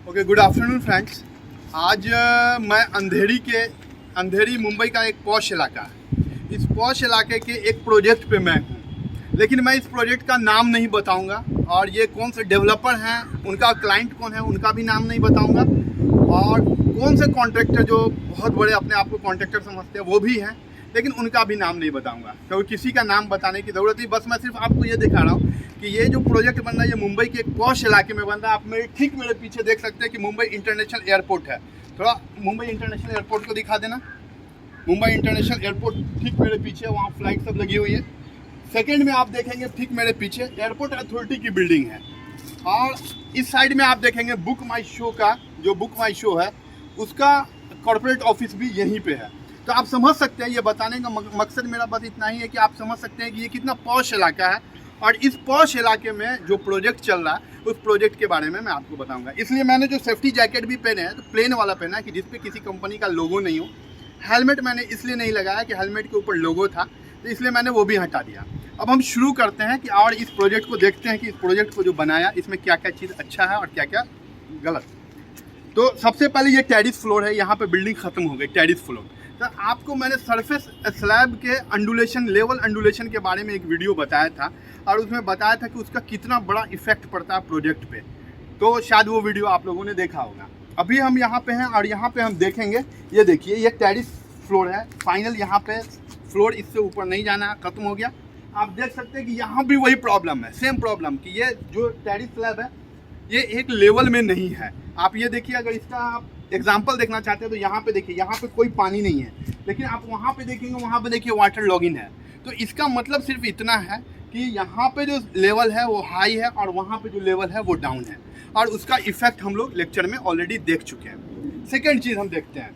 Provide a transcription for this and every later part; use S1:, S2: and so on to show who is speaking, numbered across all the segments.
S1: Okay, good afternoon friends. आज मैं अंधेरी मुंबई का एक पॉश इलाका है। इस पॉश इलाके के एक प्रोजेक्ट पे मैं हूँ, लेकिन मैं इस प्रोजेक्ट का नाम नहीं बताऊंगा और ये कौन से डेवलपर हैं, उनका क्लाइंट कौन है, उनका भी नाम नहीं बताऊंगा, और कौन से कॉन्ट्रैक्टर जो बहुत बड़े अपने आप को कॉन्ट्रैक्टर समझते हैं वो भी हैं, लेकिन उनका भी नाम नहीं बताऊंगा क्योंकि किसी का नाम बताने की ज़रूरत नहीं। बस मैं सिर्फ आपको ये दिखा रहा हूँ कि ये जो प्रोजेक्ट बन रहा है ये मुंबई के एक पॉश इलाके में बन रहा है। आप मेरे पीछे देख सकते हैं कि मुंबई इंटरनेशनल एयरपोर्ट है। थोड़ा मुंबई इंटरनेशनल एयरपोर्ट को दिखा देना। मुंबई इंटरनेशनल एयरपोर्ट ठीक मेरे पीछे, वहाँ फ्लाइट सब लगी हुई है। सेकेंड में आप देखेंगे ठीक मेरे पीछे एयरपोर्ट अथॉरिटी की बिल्डिंग है, और इस साइड में आप देखेंगे बुक माई शो का, जो बुक माई शो है उसका कॉर्पोरेट ऑफिस भी यहीं पे है। तो आप समझ सकते हैं, ये बताने का मकसद मेरा बस इतना ही है कि आप समझ सकते हैं कि ये कितना पॉश इलाका है, और इस पॉश इलाके में जो प्रोजेक्ट चल रहा है उस प्रोजेक्ट के बारे में मैं आपको बताऊंगा। इसलिए मैंने जो सेफ्टी जैकेट भी पहने हैं तो प्लेन वाला पहना है कि जिसपे किसी कंपनी का लोगो नहीं हो। हेलमेट मैंने इसलिए नहीं लगाया कि हेलमेट के ऊपर लोगो था, तो इसलिए मैंने वो भी हटा दिया। अब हम शुरू करते हैं कि और इस प्रोजेक्ट को देखते हैं कि इस प्रोजेक्ट को जो बनाया इसमें क्या क्या चीज़ अच्छा है और क्या क्या गलत। तो सबसे पहले ये टेरिस फ्लोर है, यहाँ पे बिल्डिंग खत्म हो गई, टेरिस फ्लोर। तो आपको मैंने सरफेस स्लैब के अंडुलेशन, लेवल अंडुलेशन के बारे में एक वीडियो बताया था, और उसमें बताया था कि उसका कितना बड़ा इफेक्ट पड़ता है प्रोजेक्ट पे। तो शायद वो वीडियो आप लोगों ने देखा होगा। अभी हम यहाँ पे हैं और यहाँ पे हम देखेंगे, ये देखिए ये टेरिस फ्लोर है फाइनल। यहाँ पे फ्लोर इससे ऊपर नहीं जाना है, खत्म हो गया। आप देख सकते हैं कि यहाँ भी वही प्रॉब्लम है, सेम प्रॉब्लम कि ये जो टेरिस स्लैब है ये एक लेवल में नहीं है। आप ये देखिए, अगर इसका आप एग्जाम्पल देखना चाहते हैं तो यहाँ पे देखिए, यहाँ पे कोई पानी नहीं है, लेकिन आप वहाँ पे देखेंगे, वहाँ पे देखिए वाटर लॉगिन है। तो इसका मतलब सिर्फ इतना है कि यहाँ पे जो लेवल है वो हाई है और वहाँ पे जो लेवल है वो डाउन है, और उसका इफेक्ट हम लोग लेक्चर में ऑलरेडी देख चुके हैं। सेकेंड चीज़ हम देखते हैं,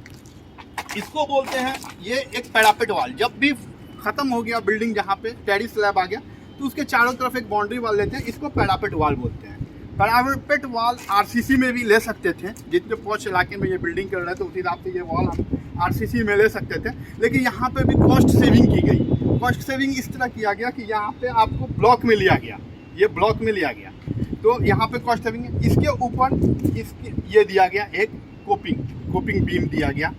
S1: इसको बोलते हैं ये एक पैरापेट वाल। जब भी ख़त्म हो गया बिल्डिंग, जहाँ पे टेरिस स्लैब आ गया तो उसके चारों तरफ एक बाउंड्री वाल लेते हैं, इसको पैरापेट वाल बोलते हैं। पैरापेट वाल आरसीसी में भी ले सकते थे, जितने पॉश इलाके में ये बिल्डिंग कर रहे थे उस हिसाब से ये वॉल हम आरसीसी में ले सकते थे, लेकिन यहाँ पे भी कॉस्ट सेविंग की गई। कॉस्ट सेविंग इस तरह किया गया कि यहाँ पे आपको ब्लॉक में लिया गया, ये ब्लॉक में लिया गया, तो यहाँ पे कॉस्ट सेविंग है। इसके ऊपर ये दिया गया एक कोपिंग बीम दिया गया,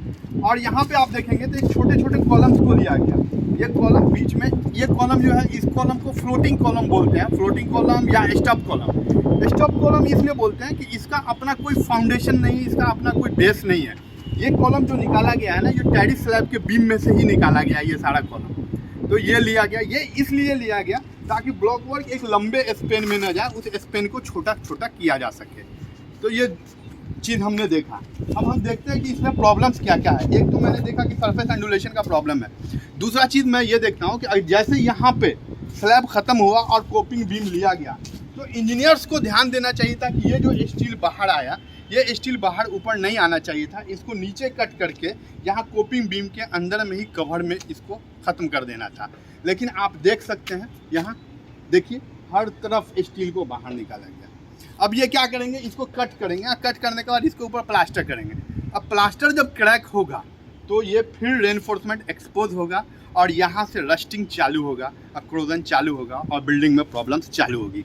S1: और यहाँ पे आप देखेंगे तो एक छोटे छोटे कॉलम्स को लिया गया। ये कॉलम बीच में, ये कॉलम जो है इस कॉलम को फ्लोटिंग कॉलम बोलते हैं, फ्लोटिंग कॉलम या स्टॉप कॉलम। स्टॉप कॉलम इसलिए बोलते हैं कि इसका अपना कोई फाउंडेशन नहीं, इसका अपना कोई बेस नहीं है। ये कॉलम जो निकाला गया है ना, ये टेरिस स्लैब के बीम में से ही निकाला गया है ये सारा कॉलम। तो ये लिया गया, ये इसलिए लिया गया ताकि ब्लॉक वर्क एक लंबे स्पेन में न जाए, उस स्पेन को छोटा छोटा किया जा सके। तो ये चीज़ हमने देखा। अब हम देखते हैं कि इसमें प्रॉब्लम्स क्या क्या है। एक तो मैंने देखा कि सरफेस एंडुलेशन का प्रॉब्लम है। दूसरा चीज़ मैं ये देखता हूँ कि जैसे यहाँ पे स्लैब ख़त्म हुआ और कोपिंग बीम लिया गया, तो इंजीनियर्स को ध्यान देना चाहिए था कि ये जो स्टील बाहर आया, ये स्टील बाहर ऊपर नहीं आना चाहिए था। इसको नीचे कट करके यहाँ कोपिंग बीम के अंदर में ही कवर में इसको ख़त्म कर देना था। लेकिन आप देख सकते हैं यहाँ देखिए हर तरफ स्टील को बाहर निकाला गया। अब ये क्या करेंगे, इसको कट करेंगे, कट करने के बाद इसके ऊपर प्लास्टर करेंगे। अब प्लास्टर जब क्रैक होगा तो ये फिर रेनफोर्समेंट एक्सपोज होगा और यहाँ से रस्टिंग चालू होगा, क्रोजन चालू होगा और बिल्डिंग में प्रॉब्लम्स चालू होगी।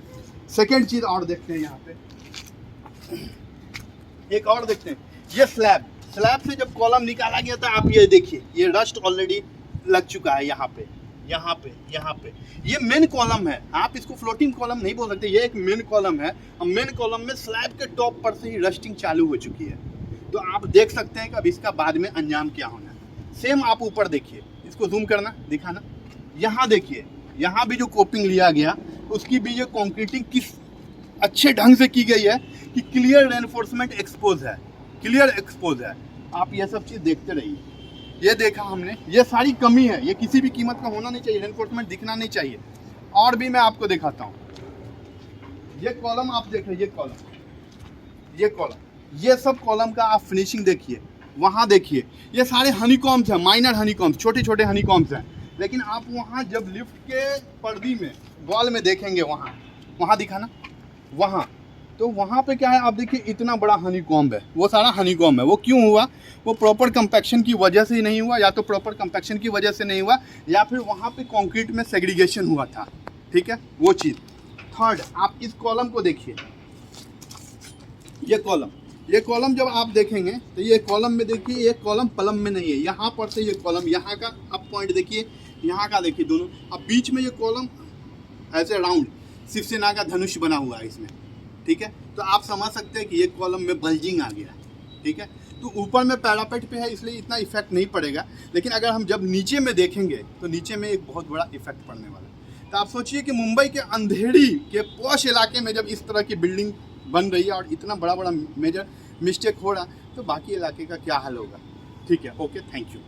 S1: सेकेंड चीज़ और देखते हैं, यहाँ पे एक और देखते हैं, ये स्लैब से जब कॉलम निकाला गया था, आप ये देखिए ये रस्ट ऑलरेडी लग चुका है यहाँ पे। ये मेन कॉलम है, आप इसको फ्लोटिंग कॉलम नहीं बोल सकते, ये एक मेन कॉलम है। और मेन कॉलम में स्लैब के टॉप पर से ही रस्टिंग चालू हो चुकी है। तो आप देख सकते हैं कि अब इसका बाद में अंजाम क्या होना है। सेम आप ऊपर देखिए, इसको जूम करना, दिखाना, यहाँ देखिए, यहाँ भी जो कोपिंग लिया गया उसकी भी ये कंक्रीटिंग किस अच्छे ढंग से की गई है कि क्लियर रेनफोर्समेंट एक्सपोज है। आप ये सब चीज़ देखते रहिए। ये देखा हमने, ये सारी कमी है, ये किसी भी कीमत का होना नहीं चाहिए, रेनफोर्समेंट दिखना नहीं चाहिए। और भी मैं आपको दिखाता हूँ, ये कॉलम आप देख रहे हैं, ये सब कॉलम का आप फिनिशिंग देखिए। वहाँ देखिए ये सारे हनीकॉम्स हैं, माइनर हनीकॉम्स, छोटे छोटे हनीकॉम्स हैं। लेकिन आप वहाँ जब लिफ्ट के पर्दी में वॉल में देखेंगे, वहाँ दिखाना, वहाँ तो वहाँ पे क्या है, आप देखिए इतना बड़ा हनीकॉम्ब है, वो सारा हनीकॉम्ब है। वो क्यों हुआ? वो प्रॉपर कंपैक्शन की वजह से ही नहीं हुआ, या तो प्रॉपर कंपैक्शन की वजह से नहीं हुआ, या फिर वहाँ पे कंक्रीट में सेग्रीगेशन हुआ था। ठीक है, वो चीज़। थर्ड, आप इस कॉलम को देखिए, ये कॉलम ये कॉलम जब आप देखेंगे तो ये कॉलम में देखिए, ये कॉलम पलम में नहीं है, यहाँ पर से ये कॉलम, यहाँ का अब पॉइंट देखिए, यहाँ का देखिए, दोनों अब बीच में ये कॉलम ऐसे राउंड शिवसेना का धनुष बना हुआ है इसमें, ठीक है। तो आप समझ सकते हैं कि ये कॉलम में बल्जिंग आ गया, ठीक है। तो ऊपर में पैरापेट पे है इसलिए इतना इफेक्ट नहीं पड़ेगा, लेकिन अगर हम जब नीचे में देखेंगे तो नीचे में एक बहुत बड़ा इफेक्ट पड़ने वाला है। तो आप सोचिए कि मुंबई के अंधेरी के पॉश इलाके में जब इस तरह की बिल्डिंग बन रही है और इतना बड़ा बड़ा मेजर मिस्टेक हो रहा, तो बाकी इलाके का क्या हाल होगा। ठीक है, ओके, थैंक यू।